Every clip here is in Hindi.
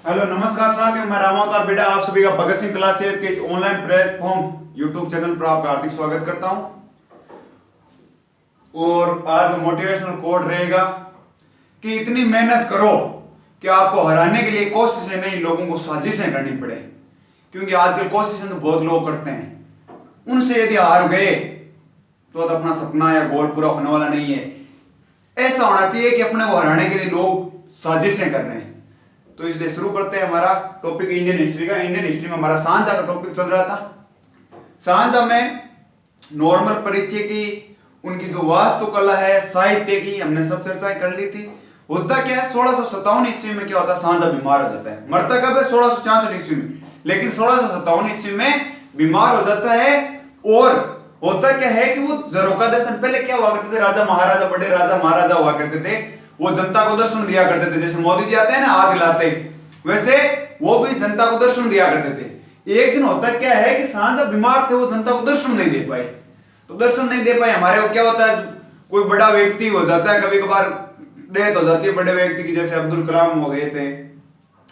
हेलो नमस्कार साथियों, मैं रामावतार बेटा आप सभी का भगत सिंह क्लासेस के इस ऑनलाइन प्लेटफॉर्म यूट्यूब चैनल पर आपका हार्दिक स्वागत करता हूं। और आज मोटिवेशनल कोट रहेगा कि इतनी मेहनत करो कि आपको हराने के लिए कोशिशें नहीं, लोगों को साजिशें करनी पड़े। क्योंकि आजकल कोशिशें तो बहुत लोग करते हैं, उनसे यदि हार गए तो अपना सपना या गोल पूरा होने वाला नहीं है। ऐसा होना चाहिए कि अपने को हराने के लिए लोग साजिशें कर रहे हैं। तो इसलिए शुरू करते हैं हमारा टॉपिक इंडियन हिस्ट्री का। इंडियन हिस्ट्री में हमारा सांझा का टॉपिक चल रहा था। सांझा में नॉर्मल परिचय की, उनकी जो वास्तुकला है, साहित्य की हमने सब चर्चाएं कर ली थी। होता क्या है, 1657 ईस्वी में क्या होता है, सांझा बीमार हो जाता है। मरता कब है, 1666 ईस्वी में, लेकिन 1657 ईस्वी में बीमार हो जाता है। और होता क्या है कि वो जरों का दर्शन, पहले क्या हुआ करते थे, राजा महाराजा, बड़े राजा महाराजा हुआ करते थे, वो जनता को दर्शन दिया करते थे। जैसे मोदी जी आते हैं ना हाथ हिलाते, वैसे वो भी जनता को दर्शन दिया करते थे। एक दिन होता क्या है कि सांझा बीमार थे, वो जनता को दर्शन नहीं दे पाए। तो दर्शन नहीं दे पाए, हमारे को क्या होता है, कोई बड़ा व्यक्ति हो जाता है, कभी कभार डेथ हो जाती है बड़े व्यक्ति की, जैसे अब्दुल कलाम हो गए थे,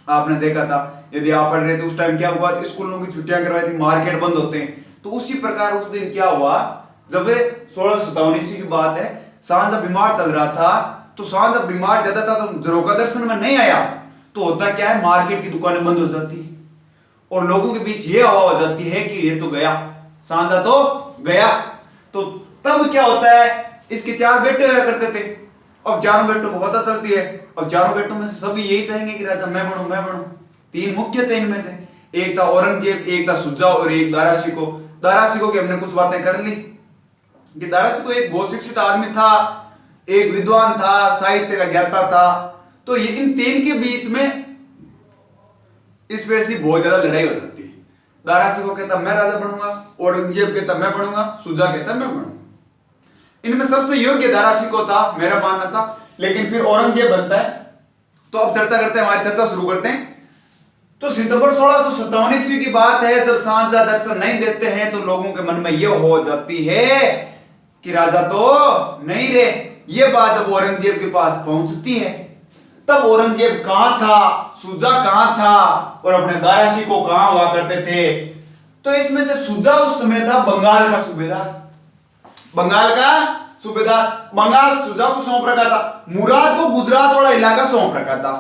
आपने देखा था। यदि आप पढ़ रहे थे उस टाइम क्या हुआ, स्कूलों की छुट्टियां करवाई थी, मार्केट बंद होते हैं। तो उसी प्रकार उस दिन क्या हुआ, जब 1657 ईस्वी की बात है, सांझा बीमार चल रहा था। तो सांझा बीमार ज्यादा था, तो जरों का दर्शन में नहीं आया। तो होता क्या है, मार्केट की दुकानें बंद हो जाती है और लोगों के बीच ये हवा हो जाती है कि ये तो गया, सांझा तो गया। तो तब क्या होता है, इसके 4 बेटे हुआ करते थे। अब चारों बेटों को पता चलती है, अब चारों बेटों में से सभी यही चाहेंगे कि राजा मैं बनूं, मैं बनूं। 3 मुख्य थे इनमें से, एक था औरंगजेब, एक था शुजा और एक दारा शिकोह। दारा शिकोह की हमने कुछ बातें कर ली कि दारा शिकोह एक बहुत शिक्षित आदमी था, एक विद्वान था, साहित्य का ज्ञाता था। तो ये इन 3 के बीच में स्पेशली बहुत ज्यादा लड़ाई हो जाती है। दारा शिकोह कहता मैं राजा बनूंगा, औरंगजेब कहता मैं बनूंगा, शुजा कहता मैं बनूंगा। इनमें सबसे योग्य दारा शिकोह था, मेरा मानना था। लेकिन फिर औरंगजेब बनता है। तो अब चर्चा करते हैं, हमारी चर्चा शुरू करते हैं। तो सितंबर 1657 ईस्वी की बात है, जब सांझा दर्शन नहीं देते हैं तो लोगों के मन में यह हो जाती है कि राजा तो नहीं रे। ये बात जब औरंगजेब के पास पहुंचती है, तब औरंगजेब कहां था, शुजा कहां था और अपने दारा शिकोह कहां हुआ करते थे। तो इसमें से शुजा उस समय था बंगाल का सूबेदार, बंगाल का सूबेदार। बंगाल शुजा को सौंप रखा था, मुराद को गुजरात वाला इलाका सौंप रखा था।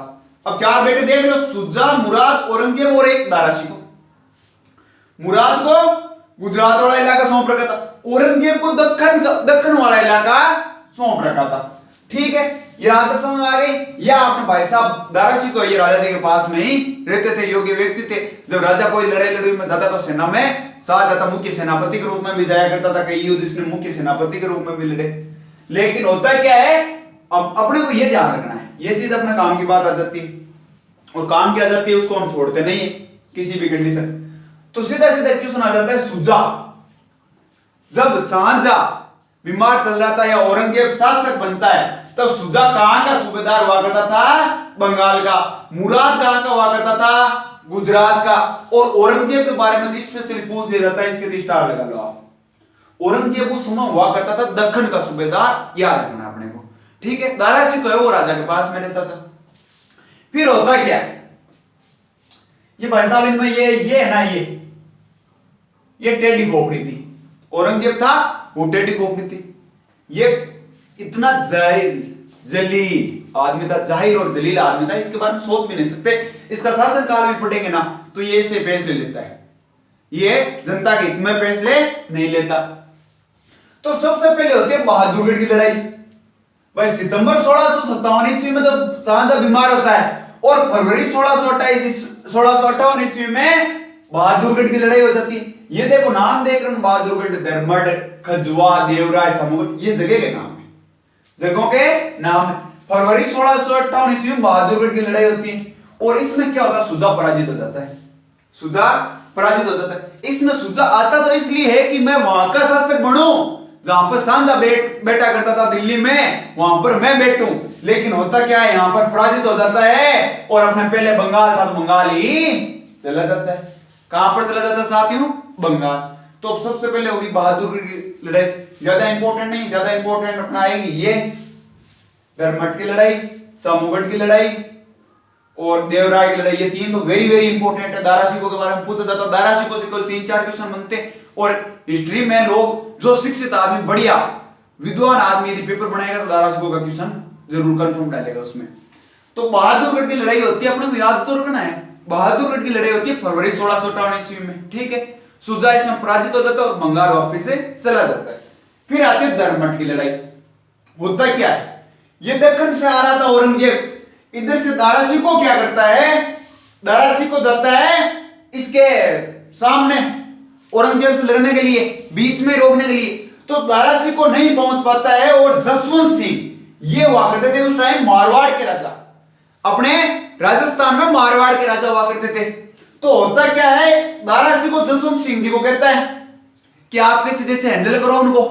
अब 4 बेटे देख लो, शुजा, मुराद, औरंगजेब और एक दारा शिकोह। मुराद को गुजरात वाला इलाका सौंप रखा था, औरंगजेब को दक्कन वाला इलाका सौंप रखा था। ठीक है, यहां तक समझ आ गई। या आपने भाई साहब दारा शिकोह ये राजा जी के पास में ही रहते थे, योग्य व्यक्ति थे। जब राजा कोई लड़ाई लड़ाई में जाता तो सेना में साथ जाता, मुख्य सेनापति के रूप में भी जाया करता था। कई युद्ध इसने मुख्य सेनापति के रूप में भी लड़े। लेकिन होता क्या है, अब अपने को यह ध्यान रखना है, यह चीज अपने काम की बात आ जाती है, और काम की आ जाती है उसको हम छोड़ते नहीं है किसी भी कंडीशन। तो सीधा सीधा क्वेश्चन आ जाता है, शुजा जब सांझा बीमार चल रहा था या औरंगजेब शासक बनता है, तब शुजा कहां का सूबेदार हुआ करता था, बंगाल का। मुराद कहां का हुआ करता था, गुजरात का। और औरंगजेब के बारे में स्पेशली पूछ लिया जाता है, इसके स्टार लगा लो आप। औरंगजेब उस समय हुआ करता था दक्कन का सूबेदार, याद रखना अपने को। ठीक है, दारा शिकोह वो राजा के पास में रहता था। फिर होता क्या, ये भाई साहब इनमें ये है ना, ये टेढ़ी खोपड़ी थी। औरंगजेब था, वो टेढ़ी खोपड़ी थी। ये इतना जाहिल जलील आदमी था, जाहिल और जलील आदमी था, इसके बारे में सोच भी नहीं सकते। इसका शासन काल भी पढ़ेंगे ना, तो ये इससे फैसले लेता है, ये जनता के हित में फैसले नहीं लेता। तो सबसे पहले होती है बहादुरगढ़ की लड़ाई। भाई सितंबर 1657 ईस्वी में तो सांझा बीमार होता है, और फरवरी 1658 ईस्वी में बहादुरगढ़ की लड़ाई हो जाती है। ये देखो नाम देख रहे हो, बहादुरगढ़, धर्मड, खजुआ, देवराय, समूह, ये जगह के नाम है, जगहों के नाम है। फरवरी 1658 ईस्वी में बहादुरगढ़ की लड़ाई होती है, और इसमें क्या होता है, शुजा पराजित हो जाता है। शुजा पराजित हो जाता है। इसमें शुजा आता तो इसलिए है कि मैं वहां का शासक बनूं, जहां पर सांझा बैठा करता था दिल्ली में, वहां पर मैं बैठूं। लेकिन होता क्या है, यहां पर पराजित हो जाता है, और अपने पहले बंगाल था तो बंगाल ही चला जाता है। कहां पर चला जाता है साथियों, बंगाल। तो अब सबसे पहले होगी बहादुरगढ़ की लड़ाई। ज्यादा इंपॉर्टेंट नहीं, ज्यादा इंपॉर्टेंट अपना आएगी ये धर्मट की लड़ाई, समूहगढ़ की लड़ाई, और देवराय की लड़ाई, ये तीन तो वेरी वेरी इंपॉर्टेंट है। दारा शिकोह के बारे में पूछा जाता, दारा शिकोह से केवल 3-4 क्वेश्चन बनते। और हिस्ट्री में लोग जो शिक्षित आदमी, बढ़िया विद्वान आदमी यदि पेपर बनाएगा तो दारा शिकोह का क्वेश्चन जरूर कंफर्म डालेगा उसमें। तो बहादुरगढ़ की लड़ाई होती है, अपने को याद तो रखना है, बहादुरगढ़ की लड़ाई होती है फरवरी 1658 ईस्वी में, ठीक है। सुजा इसमें पराजित हो जाता है और बंगाल वापिस से चला जाता है। फिर आती है धर्मठ की लड़ाई। होता क्या है, ये दक्कन से आ रहा था औरंगजेब, इधर से दारा शिकोह क्या करता है, दारा शिकोह जाता है इसके सामने औरंगजेब से लड़ने के लिए, बीच में रोकने के लिए, तो दारा शिकोह नहीं पहुंच पाता है। और जसवंत सिंह ये हुआ करते थे उस टाइम मारवाड़ के राजा, अपने राजस्थान में मारवाड़ के राजा हुआ करते थे। तो होता क्या है, दारा शिकोह जसवंत सिंह जी को कहता है कि आप कैसे जैसे हैंडल करो उनको।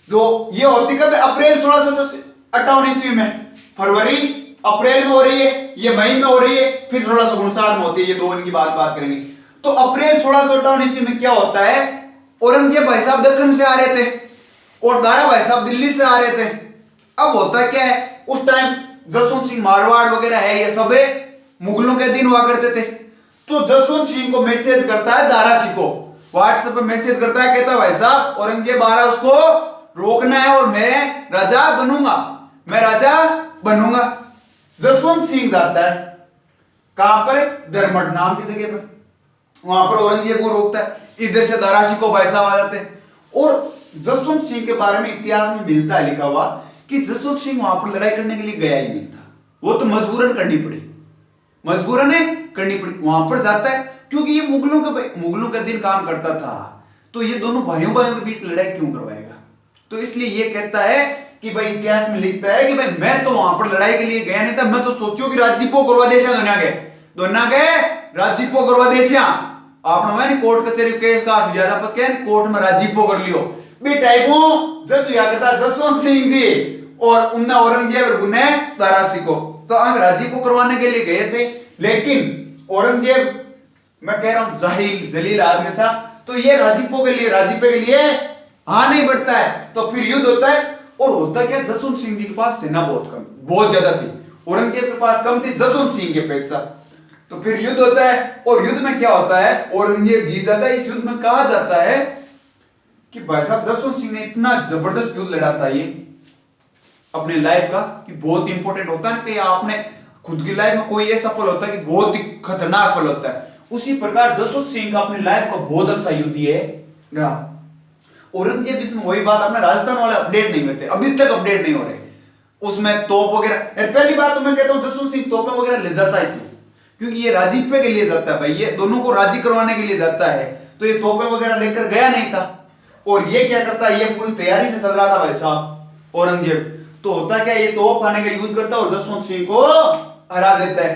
जो ये होती कब, अप्रैल 1658 ईस्वी में, फरवरी अप्रैल में हो रही है, ये मई में हो रही है, फिर 1659 में होती है, ये दो इनकी बात करेंगे। तो अप्रैल 1658 ईस्वी में क्या होता है, औरंगजेब भाई साहब दक्कन से आ रहे थे और दारा भाई साहब दिल्ली से आ रहे थे। अब होता क्या है, उस टाइम जसवंत सिंह मारवाड़ वगैरह है, ये सब मुगलों के दिन हुआ करते थे। तो जसवंत सिंह को मैसेज करता है दारा शिकोह, व्हाट्सएप पे मैसेज करता है, कहता है भाई साहब औरंगजेब आ रहा है, उसको रोकना है और मैं राजा बनूंगा, मैं राजा बनूंगा। जसवंत सिंह जाता है कहां पर, धर्मठ नाम की जगह पर, वहां पर औरंगजेब को रोकता है। इधर से दारा शिकोह भाई साहब आ जाते हैं। और जसवंत सिंह के बारे में इतिहास में मिलता है लिखा हुआ कि जसवंत सिंह वहां पर लड़ाई करने के लिए गया ही नहीं था, वो तो मजबूरन करनी पड़ी, मजबूरन करनी पड़ी, वहां पर जाता है क्योंकि ये मुगलों का दिन काम करता था, तो ये दोनों भाइयों के बीच लड़ाई क्यों करवाएगा। तो इसलिए ये कहता है कि भाई इतिहास में लिखता है कि भाई मैं तो वहां पर लड़ाई के लिए गया नहीं था, मैं तो सोचो कि राज्यपो करवा देशा दोनों के राज्यपो करवा देशा, आपने मैंने कोर्ट कचहरी केस का ज्यादा पस क्या कोर्ट में राज्यपो कर लियो बे टाइपो जज या करता जसवंत सिंह जी और उनने औरंगजेब गुने दारा शिकोह, तो हम राज्यपो करवाने के लिए गए थे। लेकिन औरंगजेब मैं कह रहा हूं जाहिल जलील आदमी था, तो ये राज्यपो के लिए हाँ नहीं बढ़ता है, तो फिर युद्ध होता है। और होता क्या, जसवंत सिंह जी के पास सेना बहुत ज्यादा थी, औरंगजेब के पास कम थी जसवंत सिंह के अपेक्षा। तो फिर युद्ध होता है और युद्ध में क्या होता है, औरंगजेब जीत जाता है। इस युद्ध में कहा जाता है कि भाई साहब जसवंत सिंह ने इतना जबरदस्त युद्ध लड़ा था ये अपने लाइफ का, कि बहुत इंपॉर्टेंट होता है ना कि आपने खुद की लाइफ में कोई ऐसा पल होता है कि बहुत ही खतरनाक पल होता है, उसी प्रकार जसवंत सिंह का अपने लाइफ का बहुत अच्छा युद्ध ये रहा। औरंगजेब इसमें वही बात, अपने राजस्थान वाले अपडेट नहीं होते, अभी तक अपडेट नहीं हो रहे उसमें तोप वगैरह। पहली बात तो मैं कहता हूं जसवंत सिंह तोपें वगैरह ले जाता है क्योंकि ये राजीपे के लिए जाता है भाई, ये दोनों को राजी करवाने के लिए जाता है, तो ये तोपें वगैरह लेकर गया नहीं था। और ये क्या करता है, ये पूरी तैयारी से चल रहा था भाई साहब औरंगजेब, तो होता क्या, ये तोप खाने का यूज करता है और जसवंत सिंह को हरा देता है।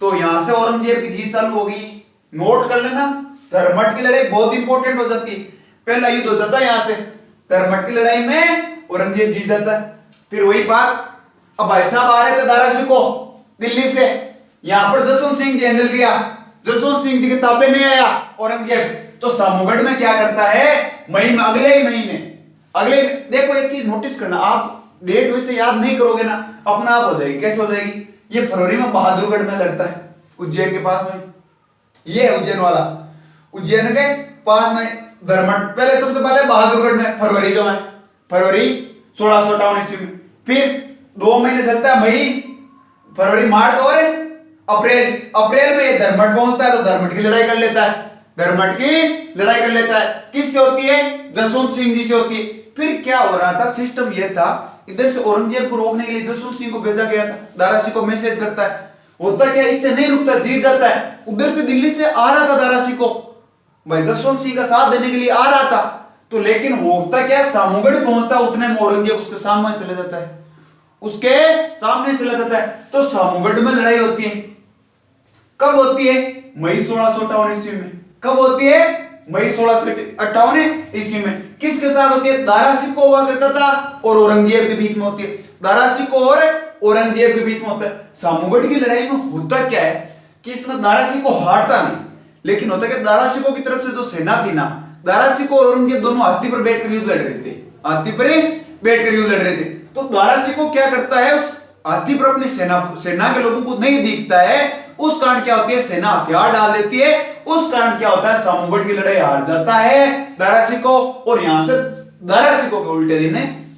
तो यहां से औरंगजेब की जीत चालू हो गई। नोट कर लेना, धर्मठ की लड़ाई बहुत इंपॉर्टेंट हो जाती है, पहला युद्ध हो जाता है यहां से, धर्मठ की लड़ाई में औरंगजेब जीत जाता है। फिर वही बात, अब भाई साहब आ रहे थे दारा शिकोह दिल्ली से, यहां पर जसवंत सिंह जी हैंडल किया, जसवंत सिंह जी के ताबे नहीं आया औरंगजेब, तो सामूगढ़ में क्या करता है, मई में अगले ही महीने देखो एक चीज नोटिस करना, आप डेट वैसे याद नहीं करोगे ना, अपना आप हो जाएगी। कैसे हो जाएगी, ये फरवरी में बहादुरगढ़ में लड़ता है, उज्जैन के पास में, ये है उज्जैन वाला, उज्जैन के पास में धर्मठ, पहले सबसे पहले बहादुरगढ़ में फरवरी का है, फरवरी 1658 ईस्वी में। फिर 2 महीने चलता है, मई फरवरी मार्च और अप्रैल में ये धर्मठ पहुंचता है, तो धर्मठ की लड़ाई कर लेता है, धर्मठ की लड़ाई कर लेता है। किससे होती है, जसवंत सिंह जी से होती है। फिर क्या हो रहा था, सिस्टम ये था, इधर से औरंगजेब को रोकने के लिए जसवंत सिंह को भेजा गया था, दारा सिकोह मैसेज करता है, होता क्या इससे नहीं रुकता, जीत जाता है। उधर से दिल्ली से आ रहा था दारा सिकोह, भाई जसवंत सिंह का साथ देने के लिए आ रहा था, तो लेकिन होता क्या, सामूगढ़ पहुंचता उतने में औरंगजेब उसके सामने चले जाता है, उसके सामने चला जाता है। तो सामूगढ़ में लड़ाई होती है, कब होती है, मई 1658 ईस्वी में। कब होती है, मई 1658 ईस्वी में। किसके साथ होती है, दारा सिकोह हुआ करता था और औरंगजेब के बीच में होती है, दारा सिकोह और औरंगजेब के बीच में होता है। सामूगढ़ की लड़ाई में होता क्या है कि इसमें दारा सिकोह हारता नहीं, लेकिन होता क्या, दारा सिकोह की तरफ से जो सेना थी ना, दारा सिकोह और औरंगजेब दोनों हाथी पर बैठकर युद्ध लड़ रहे थे, हाथी पर बैठकर युद्ध लड़ रहे थे। तो दारा सिकोह क्या करता है, उस आती पर अपनी सेना के लोगों को नहीं दिखता है, उस कारण क्या होती है, सेना हथियार डाल देती है। उस कारण क्या होता है, सामूगढ़ की लड़ाई हार जाता है दारा शिकोह, और यहां से दारा शिकोह के उल्टे दिन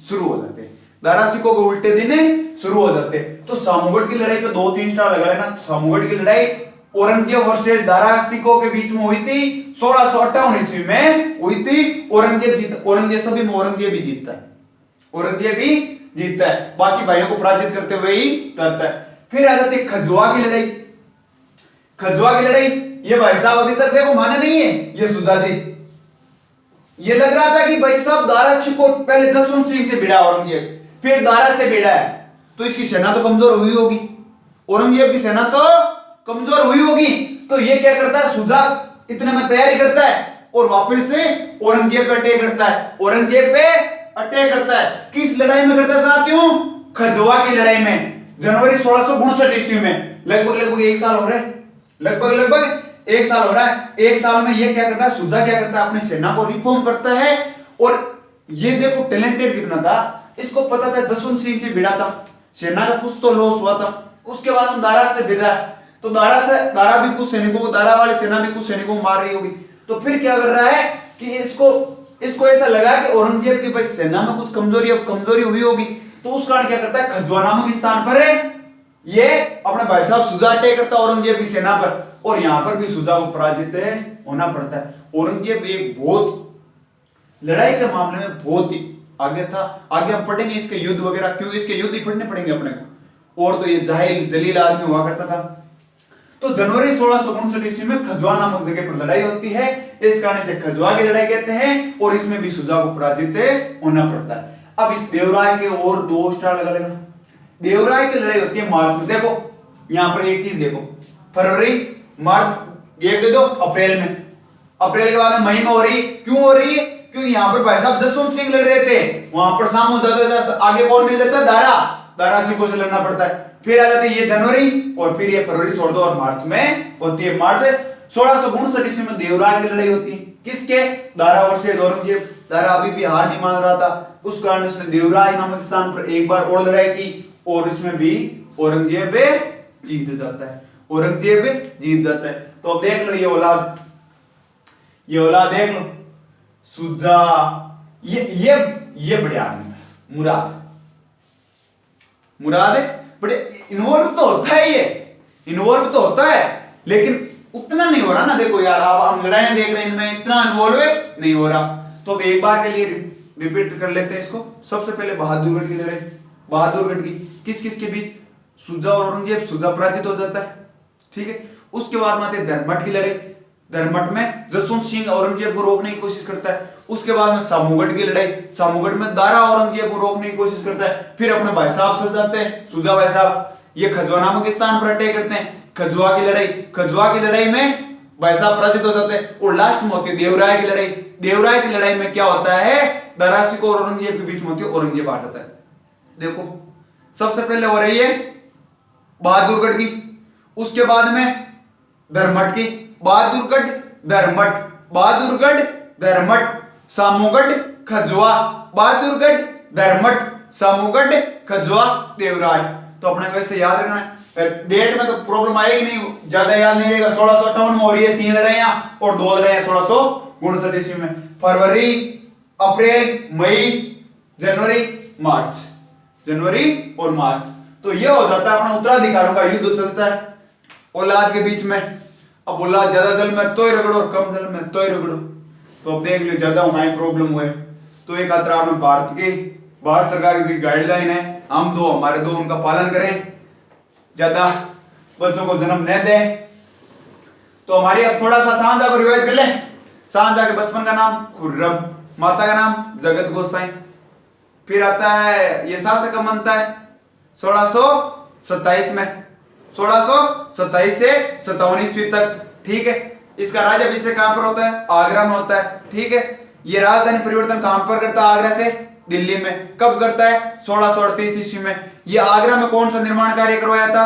शुरू हो जाते हैं। दारा शिकोह के उल्टे दिन शुरू हो जाते हैं। तो सामूगढ़ की लड़ाई पे 2-3 स्टार लगा लेना। सामूगढ़ की लड़ाई औरंगजेब वर्सेस दारा शिकोह के बीच में हुई थी, 1658 ईस्वी में हुई थी। औरंगजेब सभी में औरंगजेब ही जीतता है, औरंगजेब ही जीतता है, बाकी भाइयों को पराजित करते हुए ही करता है। फिर आ जाती है खजुआ की लड़ाई। खजुआ की लड़ाई, ये भाई साहब अभी तक देखो माने नहीं है ये सुधा जी। ये लग रहा था कि भाई साहब दारा शिकोह पहले जसवंत सिंह से भिड़ा औरंगजेब, फिर दारा से भिड़ा है, तो इसकी सेना तो कमजोर हुई होगी, औरंगजेब की सेना तो कमजोर हुई होगी। तो ये क्या करता है, सुजा इतने में तैयारी करता है और वापस से औरंगजेब पे अटैक करता है। औरंगजेब पे अटैक करता है, किस लड़ाई में करता है साथियों, खजुआ की लड़ाई में, जनवरी 1659 ईस्वी में। लगभग 1 साल हो रहा है, लगभग 1 साल हो रहा है। 1 साल में ये क्या करता है, सुजा क्या करता है, अपनी सेना को रिफॉर्म करता है। और ये देखो टैलेंटेड कितना था, इसको पता था जसवंत सिंह से भिड़ा था, सेना का कुछ तो लॉस हुआ था, उसके बाद हम दारा से भिड़ रहा है, तो दारा भी कुछ सैनिकों को, दारा वाली सेना भी कुछ सैनिकों को मार रही होगी। तो फिर क्या कर रहा है कि इसको ऐसा लगा कि औरंगजेब की भाई सेना में कुछ कमजोरी हुई होगी, तो उस कारण क्या करता है, खजुआ नामक स्थान पर ये अपने भाई साहब सुजा अटैक करता है औरंगजेब की सेना पर, और यहां पर भी सुजा को पराजित होना पड़ता है। औरंगजेब एक बहुत लड़ाई के मामले में बहुत ही आगे था। आगे हम पढ़ेंगे इसके युद्ध वगैरह, क्यों इसके युद्ध ही पढ़ने पड़ेंगे अपने को, और तो ये जाहिल जलील आदमी हुआ करता था। तो जनवरी 1659 ईस्वी में खजुआ नामक जगह पर लड़ाई होती है, इस कारण से खजुआ की लड़ाई कहते हैं, और इसमें भी सुजा को पराजित होना पड़ता है। अब इस देवराय के और 2 स्टार लगा लेना। देवराय की लड़ाई होती है मार्च में। देखो यहां पर एक चीज देखो, फरवरी मार्च गैप दे दो, अप्रैल में, अप्रैल के बाद में मई में हो रही, क्यों हो रही है, क्योंकि यहां पर भाई साहब जसवंत सिंह लड़ रहे थे, वहां पर सामू ज्यादा आगे कौन मिल जाता है, दारा सिकोह से लड़ना पड़ता है। फिर आ जाती है ये जनवरी, और फिर ये फरवरी छोड़ दो, और मार्च में होती है, मार्च 1659 ईस्वी में देवराय की लड़ाई होती है, किसके, दारा वर्सेस औरंगजेब। दारा अभी भी हार नहीं मान रहा था, उस कारण उसने देवराय नामक स्थान पर एक बार और लड़ाई की, और इसमें भी औरंगजेब जीत जाता है, औरंगजेब जीत जाता है। तो अब देख लो ये औलाद देख लो, सुजा, ये बड़े आदमी था, मुराद बड़े इन्वॉल्व तो होता है, ये इन्वॉल्व तो होता है, लेकिन उतना नहीं हो रहा ना। देखो यार, अब हम लड़ाइयां देख रहे हैं, इनमें इतना इन्वॉल्व नहीं हो रहा। तो अब एक बार के लिए रिपीट कर लेते हैं इसको। सबसे पहले बहादुरगढ़ की लड़ाई, बहादुरगढ़ की किस किस के बीच, सुजा और औरंगजेब, सुजा पराजित हो जाता है, ठीक है। उसके बाद में आते हैं धर्मठ की लड़ाई, धर्मठ में जसवंत सिंह औरंगजेब को रोकने की कोशिश करता है। उसके बाद में सामूगढ़ की लड़ाई, सामूगढ़ में दारा औरंगजेब को रोकने की कोशिश करता है। फिर अपने भाई साहब से जाते हैं, सुजा भाई साहब, ये खजुआ नामक स्थान पर अटैक करते हैं। खजुआ की लड़ाई में भाई साहब पराजित हो जाते हैं। और लास्ट में होती है देवराय की लड़ाई। देवराय की लड़ाई में क्या होता है, दारा शिकोह और औरंगजेब के बीच में होती है, औरंगजेब हार जाता है। देखो सबसे पहले हो रही है बहादुरगढ़ की, उसके बाद में धर्मठ की, बहादुरगढ़ धर्मठ, सामूगढ़ खजुआ, बहादुरगढ़ धर्मठ, सामूगढ़ खजुआ, देवराय। तो अपने को इससे याद रखना है, डेट में तो प्रॉब्लम आएगी नहीं, ज्यादा याद नहीं रहेगा। 1658 में हो रही है 3 लड़ाइयां, और 2 लड़ाइयां 1659 ईस्वी में, फरवरी, अप्रैल, मई, जनवरी और मार्च। तो ये हो जाता है अपना उत्तराधिकारों का युद्ध चलता है औलाद के बीच में। अब औलाद ज्यादा जल में तो ही रगड़ो, और कम जल में तो ही रगड़ो। तो अब देख लो ज्यादा हमारी प्रॉब्लम हुए, तो एक खतरा में भारत सरकार की गाइडलाइन है, हम दो हमारे दो उनका पालन करें, ज्यादा बच्चों को जन्म न दें। तो हमारी अब थोड़ा सा सांझा को रिवाइज कर लें। सांझा के बचपन का नाम खुर्रम, माता का नाम जगत गोसाई। फिर आता है ये शासक कब बनता है, 1627 में, 1627 से 57 ईस्वी तक, ठीक है। इसका राज्याभिषेक कहां पर होता है, आगरा में होता है, ठीक है। ये राजधानी परिवर्तन कहां पर करता है, आगरा से दिल्ली में। कब करता है, 1638 ईस्वी में। ये आगरा में कौन सा निर्माण कार्य करवाया था,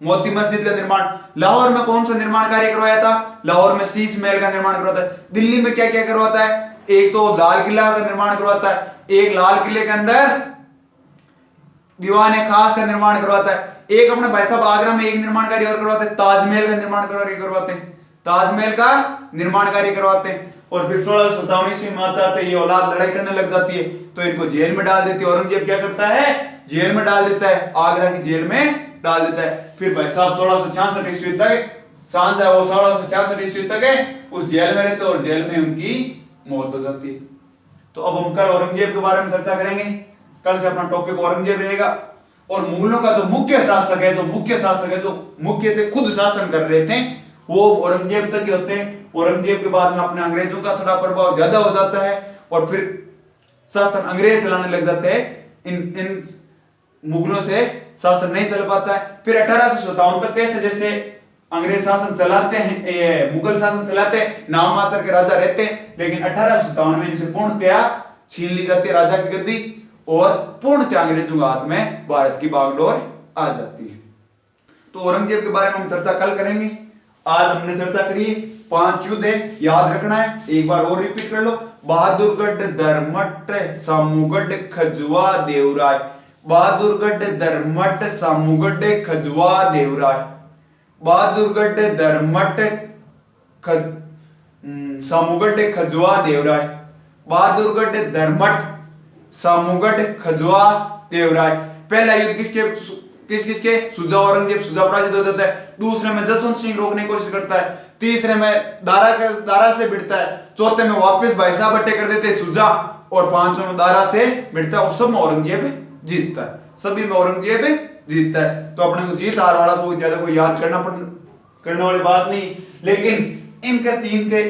मोती मस्जिद का निर्माण। लाहौर में कौन सा निर्माण कार्य करवाया था, लाहौर में शीश महल का निर्माण करवाता है। दिल्ली में क्या क्या करवाता है, एक तो लाल किला का निर्माण करवाता है, एक लाल किले के अंदर दीवाने खास का निर्माण करवाता है। एक अपने भाई साहब आगरा में एक निर्माण कार्य और करवाते हैं, ताजमहल का निर्माण करवाते हैं, ताजमहल का निर्माण कार्य करवाते हैं। और फिर 1657 ईस्वी में आता है, ये औलाद लड़ाई करने लग जाती है तो इनको जेल में डाल देती है। औरंगजेब क्या करता है, जेल में डाल देता है, आगरा की जेल में डाल देता है। फिर भाई साहब 1666 ईस्वी तक शांत है, वो 1666 ईस्वी तक है उस जेल में रहते और जेल में उनकी मौत हो जाती है। तो अब हम कल औरंगजेब के बारे में चर्चा करेंगे। कल से अपना टॉपिक औरंगजेब रहेगा। और मुगलों का जो मुख्य शासक है, जो मुख्य थे, खुद शासन कर रहे थे, वो औरंगजेब तक ही होते हैं। औरंगजेब के बाद में अपने अंग्रेजों का थोड़ा प्रभाव ज्यादा हो जाता है और फिर शासन अंग्रेज चलाने लग जाते हैं। इन मुगलों से शासन नहीं चल पाता है। फिर 1857 तक कैसे जैसे अंग्रेज शासन चलाते हैं, ये मुगल शासन चलाते हैं, नाम मात्र के राजा रहते हैं, लेकिन 1857 में इनसे पूर्णतया छीन ली जाती है राजा की गद्दी और पूर्णतया अंग्रेजों के हाथ में भारत की बागडोर आ जाती है। तो औरंगजेब के बारे में हम चर्चा कल करेंगे। आज हमने चर्चा करी 5 युद्ध है, याद रखना है, एक बार और रिपीट कर लो। बहादुरगढ़, दरमट, सामूगढ़, खजुआ, देवराय। बहादुरगढ़, दरमट, सामूगढ़, खजुआ, देवराय। बहादुरगढ़, दरमट, सामूगढ़, खजुआ, देवराय। बहादुरगढ़, दरमट, सामूगढ़, खजुआ, देवराय। पहला युद्ध किसके सुजा औरंगजेब, सुजा पराजित हो जाता है। दूसरे में जसवंत सिंह रोकने की कोशिश करता है। तीसरे में दारा से भिड़ता है। चौथे में वापस भाई साहब अटैक कर देते सुजा और पांचवें में दारा से भिड़ता है और सब में औरंगजेब जीतता है। सभी में औरंगजेब जीतता है। तो अपने को जीत हार वाला तो ज्यादा कोई याद करने वाली बात नहीं, लेकिन इनके 3 के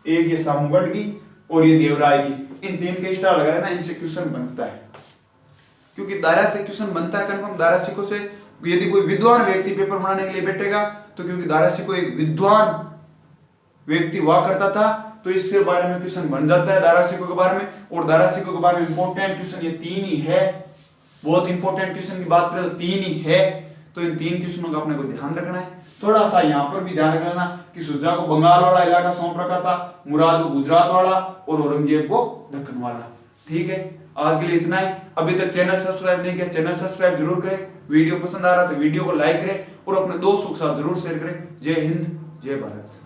एक ये सामूगढ़ की और ये देवराय की, इन 3 के स्टार लगा ना, इनसे क्वेश्चन बनता है। क्योंकि दारा से क्वेश्चन बनता है कंफर्म। दारा सिको से यदि कोई विद्वान व्यक्ति पेपर बनाने के लिए बैठेगा तो क्योंकि दारा सिको एक विद्वान व्यक्ति हुआ करता था तो इसके बारे में क्वेश्चन बन जाता है दारा सिको के बारे में। और दारा सिको के बारे में इंपॉर्टेंट क्वेश्चन ये 3 ही है। बहुत इंपॉर्टेंट क्वेश्चन की बात करें तो 3 ही है। तो इन 3 क्वेश्चनों का अपने को ध्यान रखना है। थोड़ा सा यहाँ पर भी ध्यान रखना कि सुजा को बंगाल वाला इलाका सौंप रखा था, मुराद को गुजरात वाला और औरंगजेब को दक्कन वाला। ठीक है, आज के लिए इतना ही। अभी तक चैनल सब्सक्राइब नहीं किया, चैनल सब्सक्राइब जरूर करें। वीडियो पसंद आ रहा तो वीडियो को लाइक करें और अपने दोस्तों के साथ जरूर शेयर करें। जय हिंद, जय भारत।